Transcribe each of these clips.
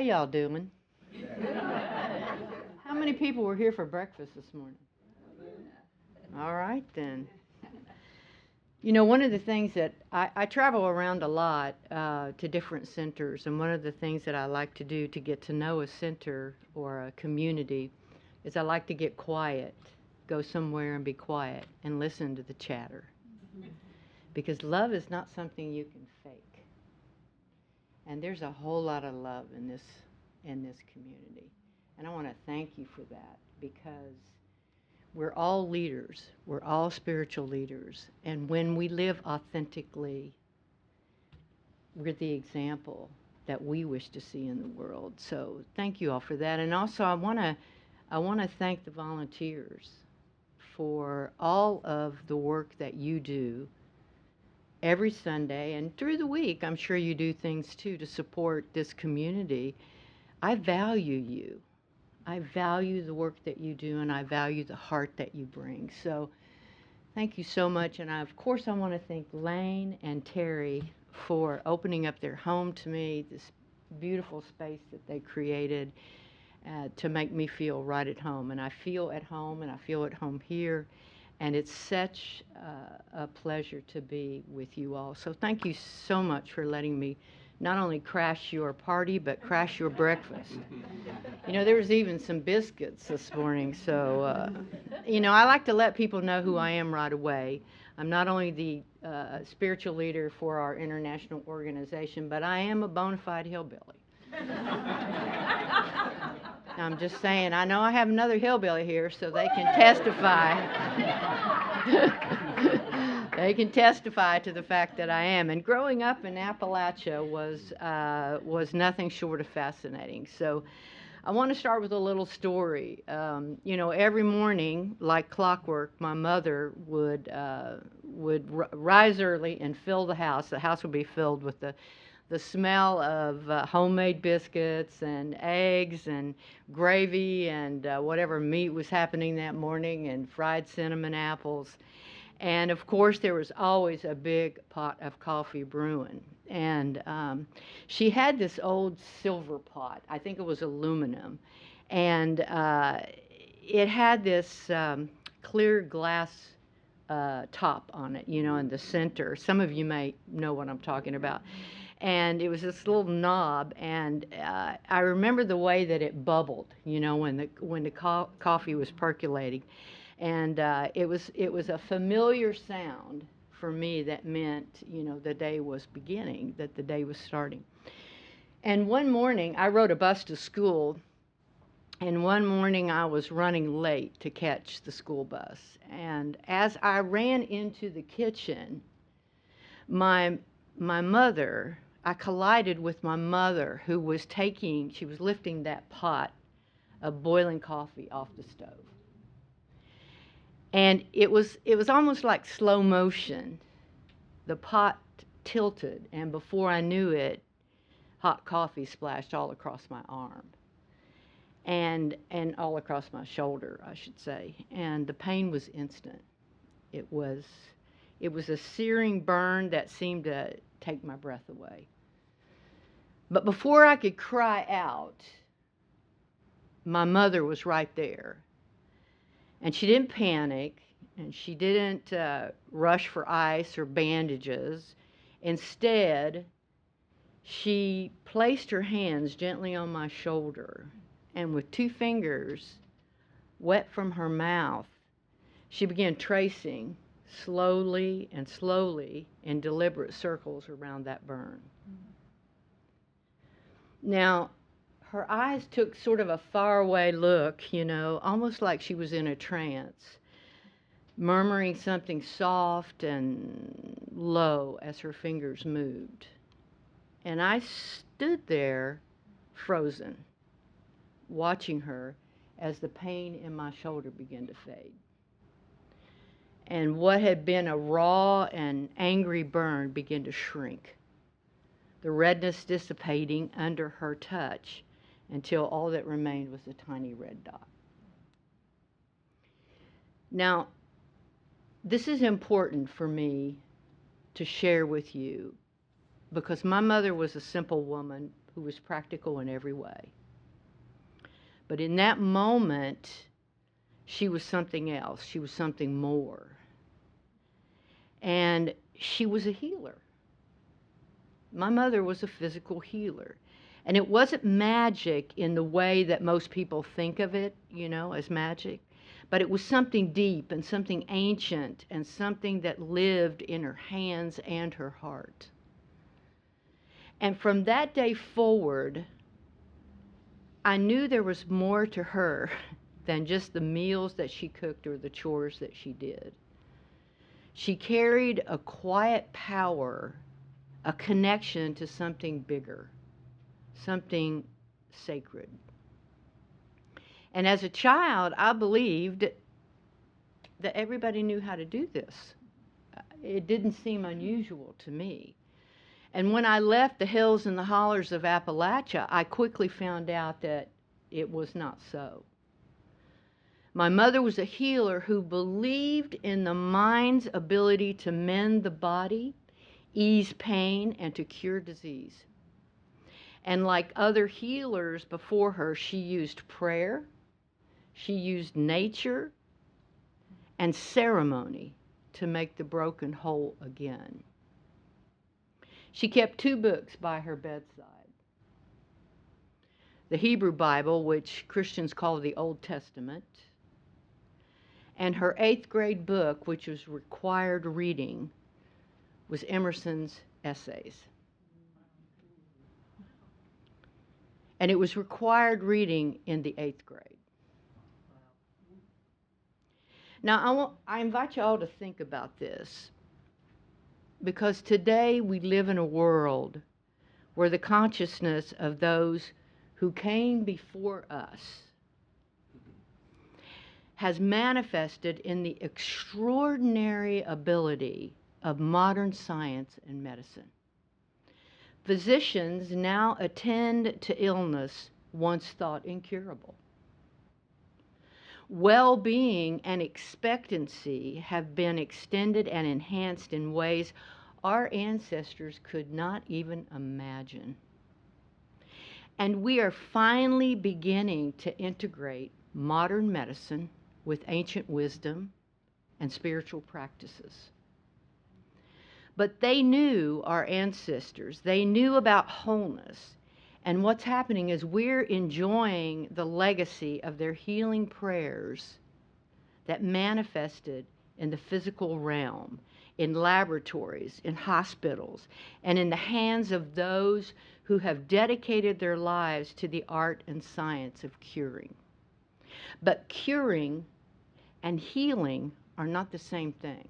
y'all doing? How many people were here for breakfast this morning? All right, then. You know, one of the things that I travel around a lot to different centers, and one of the things that I like to do to get to know a center or a community is I like to get quiet, go somewhere and be quiet and listen to the chatter. Because love is not something you can fake. And there's a whole lot of love in this community. And I want to thank you for that, because we're all leaders. We're all spiritual leaders. And when we live authentically, we're the example that we wish to see in the world. So thank you all for that. And also I want to thank the volunteers for all of the work that you do every Sunday and through the week. I'm sure you do things too to support this community. I value you. I value the work that you do, and I value the heart that you bring. So thank you so much. And of course I want to thank Lane and Terry for opening up their home to me, this beautiful space that they created to make me feel right at home. And I feel at home, and I feel at home here. And it's such a pleasure to be with you all. So thank you so much for letting me not only crash your party, but crash your breakfast. You know, there was even some biscuits this morning. So, you know, I like to let people know who I am right away. I'm not only the spiritual leader for our international organization, but I am a bona fide hillbilly. I'm just saying, I know I have another hillbilly here, so they can testify. They can testify to the fact that I am. And growing up in Appalachia was nothing short of fascinating. So I want to start with a little story. You know, every morning, like clockwork, my mother would rise early and fill the house. The house would be filled with the smell of homemade biscuits and eggs and gravy and whatever meat was happening that morning, and fried cinnamon apples. And of course there was always a big pot of coffee brewing. And she had this old silver pot. I think it was aluminum. And it had this clear glass top on it, you know, in the center. Some of you may know what I'm talking about. And it was this little knob, and I remember the way that it bubbled, you know, when the coffee was percolating, and it was a familiar sound for me that meant, you know, the day was beginning, that the day was starting. And one morning, I rode a bus to school, and one morning I was running late to catch the school bus, and as I ran into the kitchen, I collided with my mother, who was she was lifting that pot of boiling coffee off the stove. And it was almost like slow motion. The pot tilted, and before I knew it, hot coffee splashed all across my arm. And all across my shoulder, I should say. And the pain was instant. It was a searing burn that seemed to take my breath away. But before I could cry out, my mother was right there. And she didn't panic, and she didn't rush for ice or bandages. Instead, she placed her hands gently on my shoulder, and with 2 fingers wet from her mouth, she began tracing slowly and slowly in deliberate circles around that burn. Now, her eyes took sort of a faraway look, you know, almost like she was in a trance, murmuring something soft and low as her fingers moved. And I stood there, frozen, watching her as the pain in my shoulder began to fade. And what had been a raw and angry burn began to shrink, the redness dissipating under her touch until all that remained was a tiny red dot. Now, this is important for me to share with you, because my mother was a simple woman who was practical in every way. But in that moment, she was something else. She was something more. And she was a healer. My mother was a physical healer. And it wasn't magic in the way that most people think of it, as magic. But it was something deep and something ancient and something that lived in her hands and her heart. And from that day forward, I knew there was more to her than just the meals that she cooked or the chores that she did. She carried a quiet power, a connection to something bigger, something sacred. And as a child, I believed that everybody knew how to do this. It didn't seem unusual to me. And when I left the hills and the hollers of Appalachia, I quickly found out that it was not so. My mother was a healer who believed in the mind's ability to mend the body, ease pain, and to cure disease. And like other healers before her, she used prayer, she used nature, and ceremony to make the broken whole again. She kept 2 books by her bedside. The Hebrew Bible, which Christians call the Old Testament, and her 8th grade book, which was required reading, was Emerson's Essays. And it was required reading in the 8th grade. Now, I invite you all to think about this, because today we live in a world where the consciousness of those who came before us has manifested in the extraordinary ability of modern science and medicine. Physicians now attend to illness once thought incurable. Well-being and expectancy have been extended and enhanced in ways our ancestors could not even imagine. And we are finally beginning to integrate modern medicine with ancient wisdom and spiritual practices. But they knew, our ancestors, they knew about wholeness. And what's happening is we're enjoying the legacy of their healing prayers that manifested in the physical realm, in laboratories, in hospitals, and in the hands of those who have dedicated their lives to the art and science of curing. But curing and healing are not the same thing.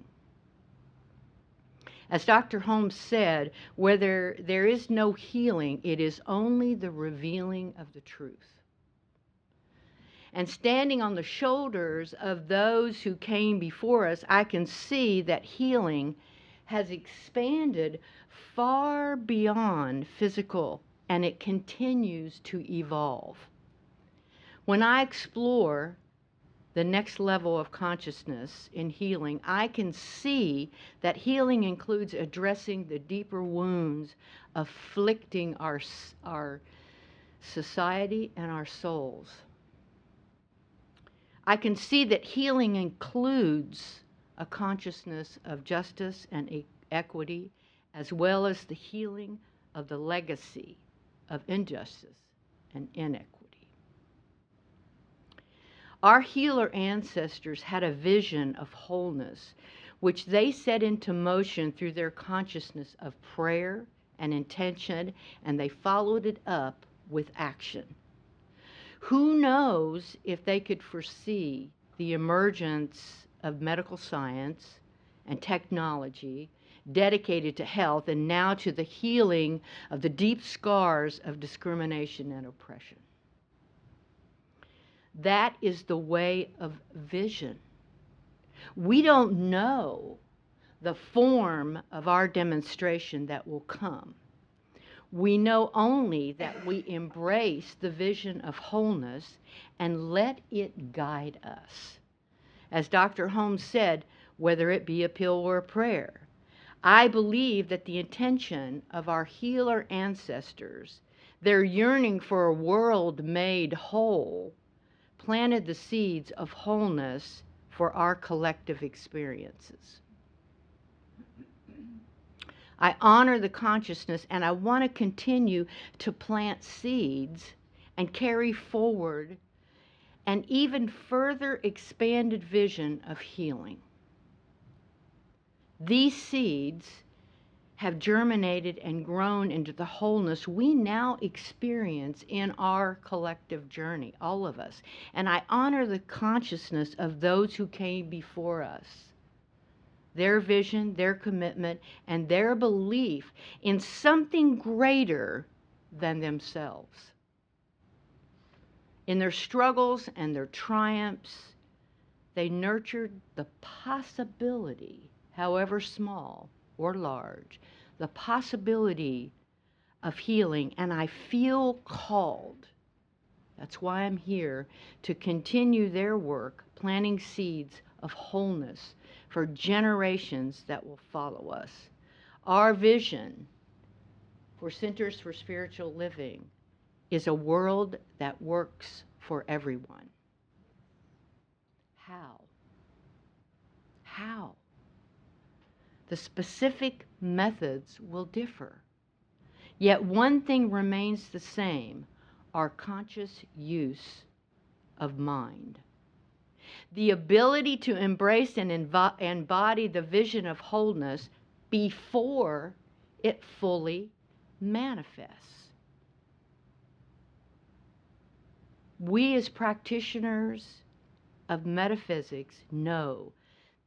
As Dr. Holmes said, where there is no healing, it is only the revealing of the truth. And standing on the shoulders of those who came before us, I can see that healing has expanded far beyond physical, and it continues to evolve. When I explore the next level of consciousness in healing, I can see that healing includes addressing the deeper wounds afflicting our society and our souls. I can see that healing includes a consciousness of justice and equity, as well as the healing of the legacy of injustice and inequity. Our healer ancestors had a vision of wholeness, which they set into motion through their consciousness of prayer and intention, and they followed it up with action. Who knows if they could foresee the emergence of medical science and technology dedicated to health and now to the healing of the deep scars of discrimination and oppression. That is the way of vision. We don't know the form of our demonstration that will come. We know only that we embrace the vision of wholeness and let it guide us. As Dr. Holmes said, whether it be a pill or a prayer, I believe that the intention of our healer ancestors Their yearning for a world made whole planted the seeds of wholeness for our collective experiences. I honor the consciousness, and I want to continue to plant seeds and carry forward an even further expanded vision of healing. These seeds have germinated and grown into the wholeness we now experience in our collective journey, all of us. And I honor the consciousness of those who came before us, their vision, their commitment, and their belief in something greater than themselves. In their struggles and their triumphs, they nurtured the possibility, however small or large, the possibility of healing, and I feel called. That's why I'm here, to continue their work, planting seeds of wholeness for generations that will follow us. Our vision for Centers for Spiritual Living is a world that works for everyone. How? How? The specific methods will differ. Yet one thing remains the same: our conscious use of mind. The ability to embrace and embody the vision of wholeness before it fully manifests. We as practitioners of metaphysics know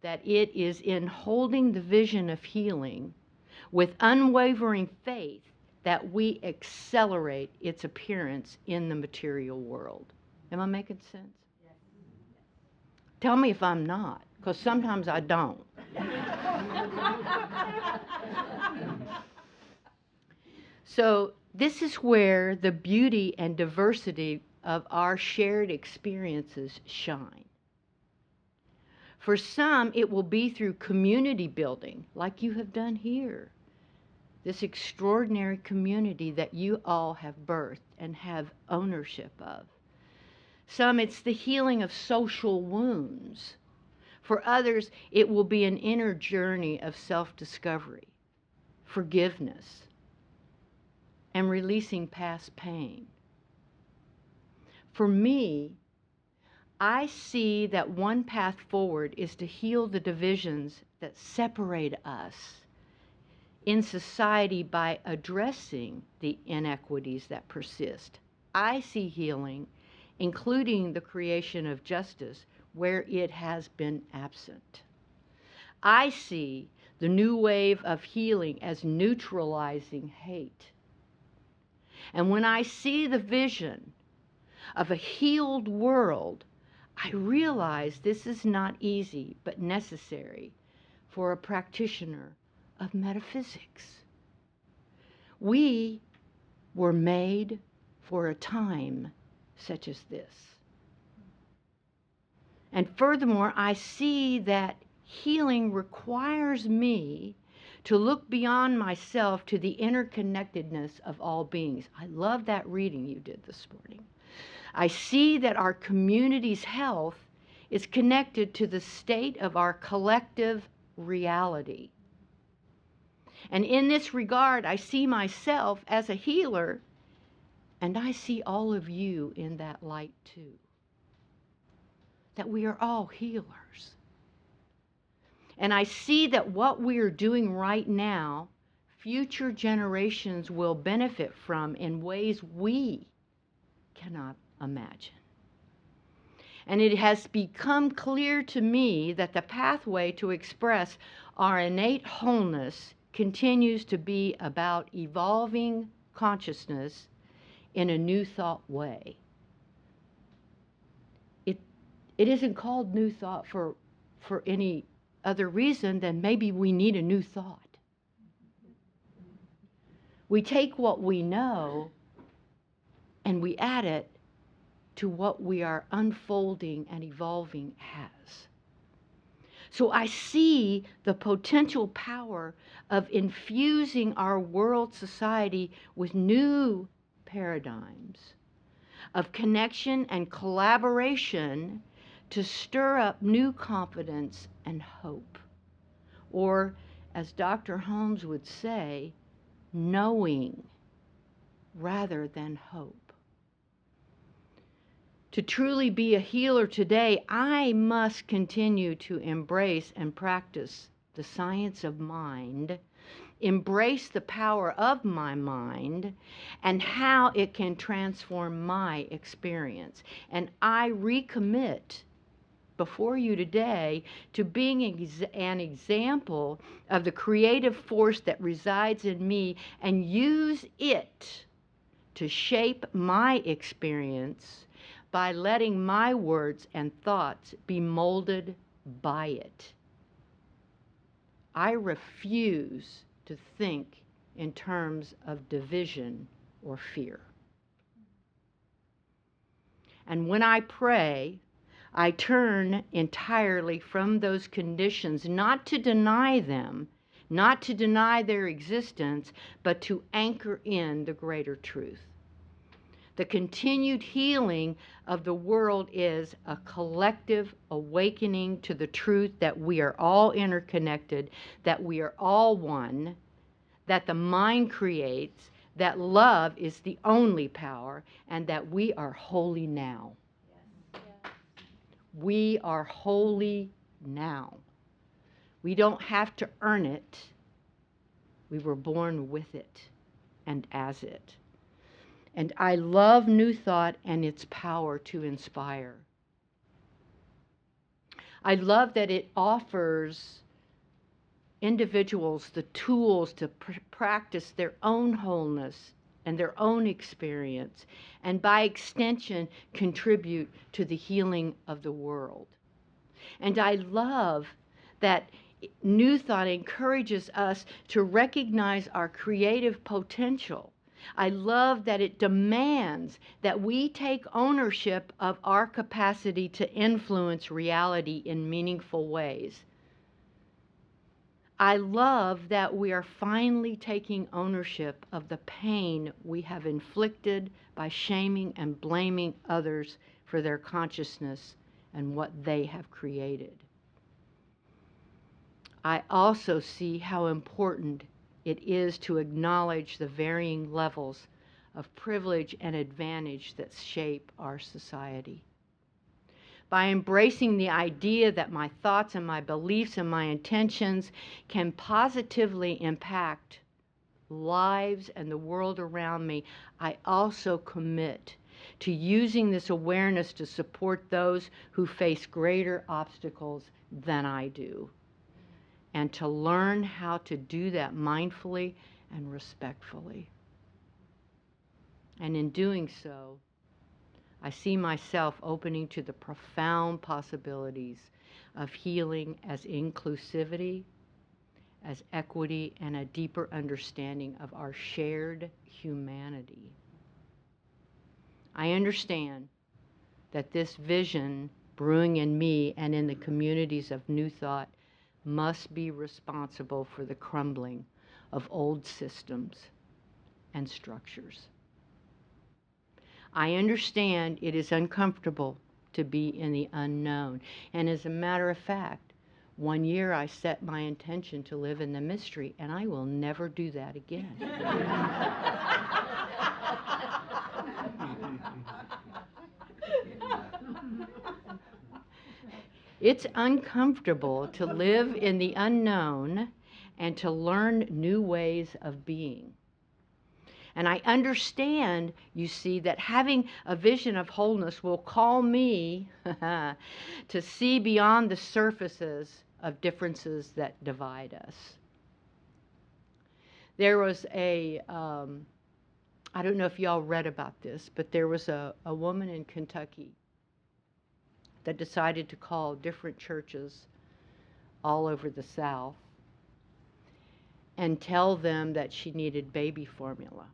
that it is in holding the vision of healing with unwavering faith that we accelerate its appearance in the material world. Am I making sense? Yes. Tell me if I'm not, because sometimes I don't. So this is where the beauty and diversity of our shared experiences shine. For some, it will be through community building, like you have done here. This extraordinary community that you all have birthed and have ownership of. Some, it's the healing of social wounds. For others, it will be an inner journey of self-discovery, forgiveness, and releasing past pain. For me, I see that one path forward is to heal the divisions that separate us in society by addressing the inequities that persist. I see healing, including the creation of justice, where it has been absent. I see the new wave of healing as neutralizing hate. And when I see the vision of a healed world, I realize this is not easy, but necessary for a practitioner of metaphysics. We were made for a time such as this. And furthermore, I see that healing requires me to look beyond myself to the interconnectedness of all beings. I love that reading you did this morning. I see that our community's health is connected to the state of our collective reality. And in this regard, I see myself as a healer, and I see all of you in that light too. That we are all healers. And I see that what we are doing right now, future generations will benefit from in ways we cannot imagine. And it has become clear to me that the pathway to express our innate wholeness continues to be about evolving consciousness in a new thought way. It isn't called new thought for any other reason than maybe we need a new thought. We take what we know and we add it to what we are unfolding and evolving as. So I see the potential power of infusing our world society with new paradigms of connection and collaboration to stir up new confidence and hope. Or, as Dr. Holmes would say, knowing rather than hope. To truly be a healer today, I must continue to embrace and practice the science of mind, embrace the power of my mind, and how it can transform my experience. And I recommit before you today to being an example of the creative force that resides in me and use it to shape my experience by letting my words and thoughts be molded by it. I refuse to think in terms of division or fear. And when I pray, I turn entirely from those conditions, not to deny them, not to deny their existence, but to anchor in the greater truth. The continued healing of the world is a collective awakening to the truth that we are all interconnected, that we are all one, that the mind creates, that love is the only power, and that we are holy now. Yes. We are holy now. We don't have to earn it. We were born with it and as it. And I love New Thought and its power to inspire. I love that it offers individuals the tools to practice their own wholeness and their own experience, and by extension, contribute to the healing of the world. And I love that New Thought encourages us to recognize our creative potential. I love that it demands that we take ownership of our capacity to influence reality in meaningful ways. I love that we are finally taking ownership of the pain we have inflicted by shaming and blaming others for their consciousness and what they have created. I also see how important it is to acknowledge the varying levels of privilege and advantage that shape our society. By embracing the idea that my thoughts and my beliefs and my intentions can positively impact lives and the world around me, I also commit to using this awareness to support those who face greater obstacles than I do, and to learn how to do that mindfully and respectfully. And in doing so, I see myself opening to the profound possibilities of healing as inclusivity, as equity, and a deeper understanding of our shared humanity. I understand that this vision brewing in me and in the communities of New Thought must be responsible for the crumbling of old systems and structures. I understand it is uncomfortable to be in the unknown. And as a matter of fact, one year I set my intention to live in the mystery, and I will never do that again. It's uncomfortable to live in the unknown and to learn new ways of being. And I understand, you see, that having a vision of wholeness will call me to see beyond the surfaces of differences that divide us. There was I don't know if y'all read about this, but there was a woman in Kentucky that decided to call different churches all over the South and tell them that she needed baby formula.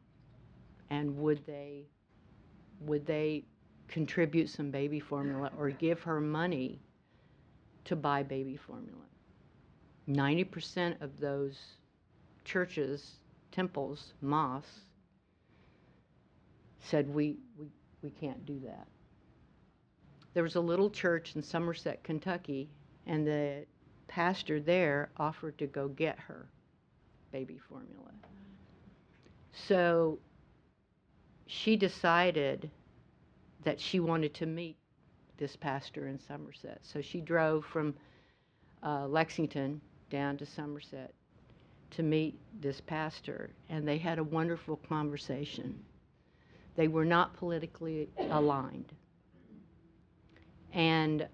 And would they contribute some baby formula or give her money to buy baby formula? 90% of those churches, temples, mosques, said, we can't do that. There was a little church in Somerset, Kentucky, and the pastor there offered to go get her baby formula. So she decided that she wanted to meet this pastor in Somerset. So she drove from Lexington down to Somerset to meet this pastor, and they had a wonderful conversation. They were not politically aligned. And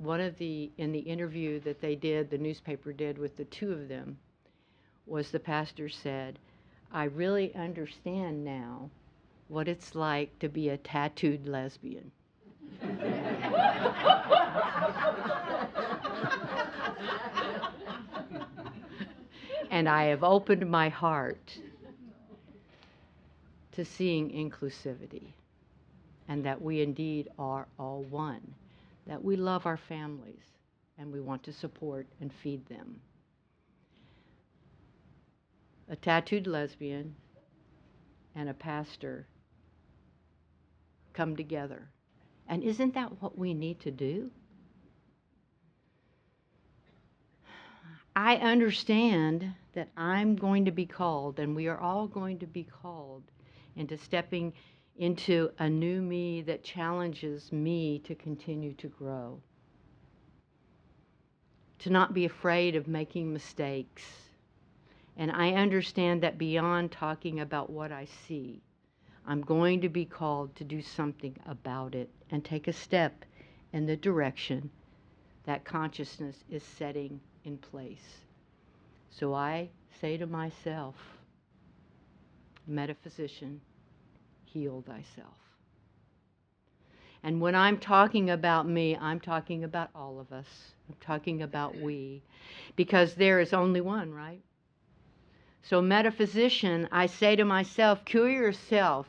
in the interview that they did, the newspaper did with the two of them, was the pastor said, "I really understand now what it's like to be a tattooed lesbian." And I have opened my heart to seeing inclusivity, and that we indeed are all one, that we love our families and we want to support and feed them. A tattooed lesbian and a pastor come together. And isn't that what we need to do? I understand that I'm going to be called, and we are all going to be called into stepping into a new me that challenges me to continue to grow. To not be afraid of making mistakes. And I understand that beyond talking about what I see, I'm going to be called to do something about it and take a step in the direction that consciousness is setting in place. So I say to myself, Metaphysician, heal thyself. And when I'm talking about me, I'm talking about all of us. I'm talking about we, because there is only one, right? So Metaphysician, I say to myself, cure yourself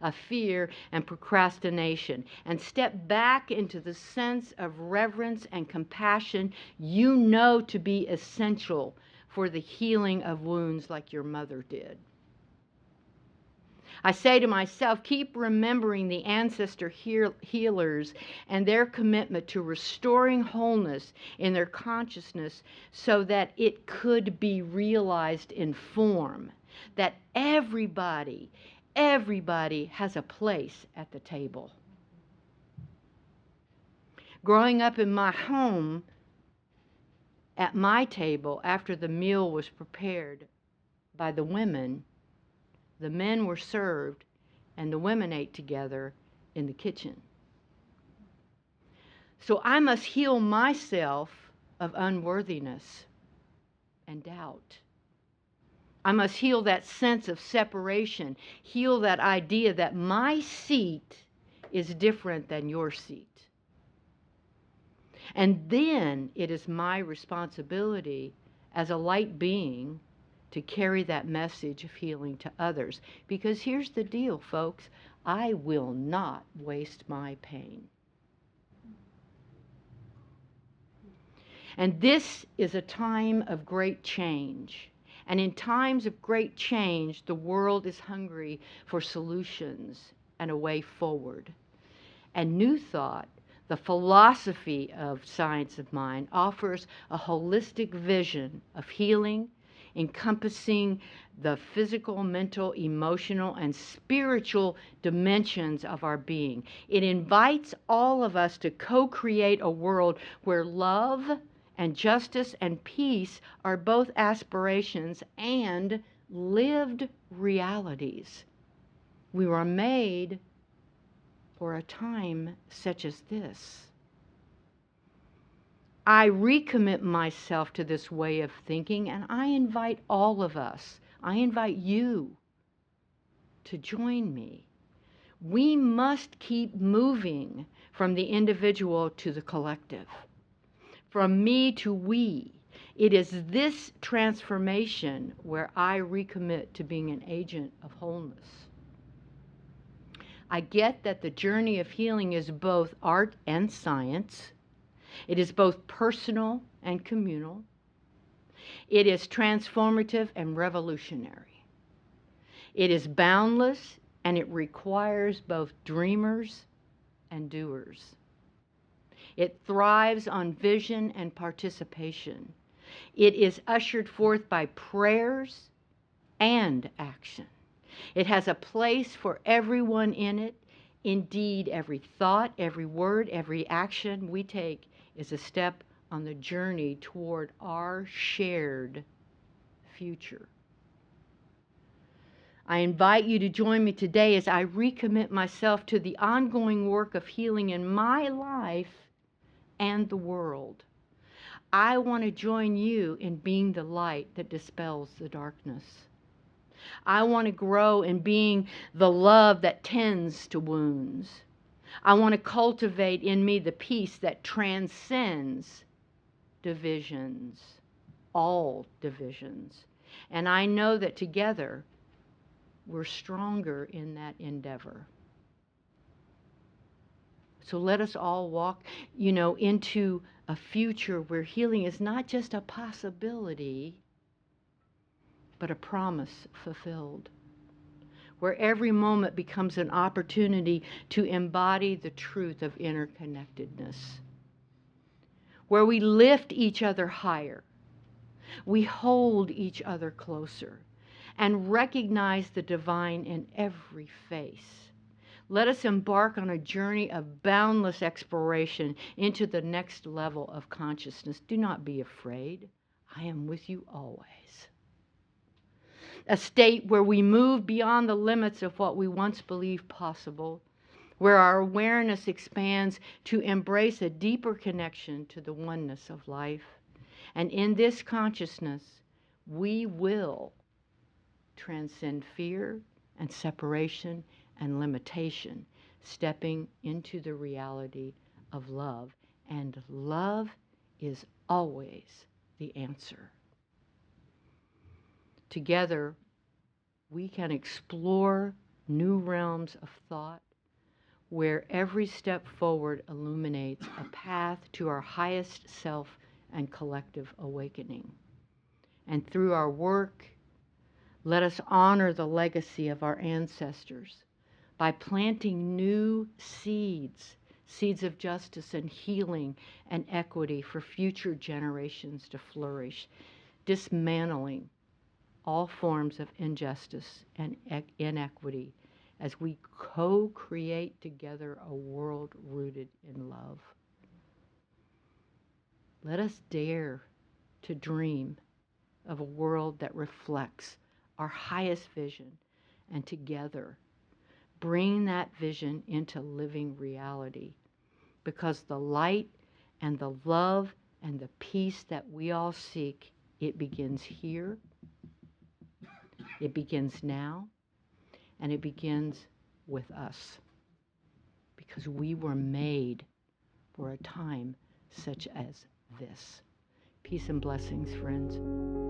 of fear and procrastination, and step back into the sense of reverence and compassion you know to be essential for the healing of wounds like your mother did. I say to myself, keep remembering the ancestor healers and their commitment to restoring wholeness in their consciousness so that it could be realized in form, that everybody has a place at the table. Growing up in my home, at my table, after the meal was prepared by the women, the men were served, and the women ate together in the kitchen. So I must heal myself of unworthiness and doubt. I must heal that sense of separation, heal that idea that my seat is different than your seat. And then it is my responsibility as a light being to carry that message of healing to others. Because here's the deal, folks. I will not waste my pain. And this is a time of great change. And in times of great change, the world is hungry for solutions and a way forward. And New Thought, the philosophy of Science of Mind, offers a holistic vision of healing, encompassing the physical, mental, emotional, and spiritual dimensions of our being. It invites all of us to co-create a world where love and justice and peace are both aspirations and lived realities. We were made for a time such as this. I recommit myself to this way of thinking, and I invite all of us, I invite you to join me. We must keep moving from the individual to the collective, from me to we. It is this transformation where I recommit to being an agent of wholeness. I get that the journey of healing is both art and science. It is both personal and communal. It is transformative and revolutionary. It is boundless, and it requires both dreamers and doers. It thrives on vision and participation. It is ushered forth by prayers and action. It has a place for everyone in it. Indeed, every thought, every word, every action we take is a step on the journey toward our shared future. I invite you to join me today as I recommit myself to the ongoing work of healing in my life and the world. I want to join you in being the light that dispels the darkness. I want to grow in being the love that tends to wounds. I want to cultivate in me the peace that transcends divisions, all divisions. And I know that together we're stronger in that endeavor. So let us all walk, into a future where healing is not just a possibility, but a promise fulfilled. Where every moment becomes an opportunity to embody the truth of interconnectedness. Where we lift each other higher. We hold each other closer and recognize the divine in every face. Let us embark on a journey of boundless exploration into the next level of consciousness. Do not be afraid. I am with you always. A state where we move beyond the limits of what we once believed possible, where our awareness expands to embrace a deeper connection to the oneness of life. And in this consciousness, we will transcend fear and separation and limitation, stepping into the reality of love. And love is always the answer. Together, we can explore new realms of thought where every step forward illuminates a path to our highest self and collective awakening. And through our work, let us honor the legacy of our ancestors by planting new seeds, seeds of justice and healing and equity for future generations to flourish, dismantling all forms of injustice and inequity as we co-create together a world rooted in love. Let us dare to dream of a world that reflects our highest vision, and together bring that vision into living reality, because the light and the love and the peace that we all seek, it begins here, it begins now, and it begins with us, because we were made for a time such as this. Peace and blessings, friends.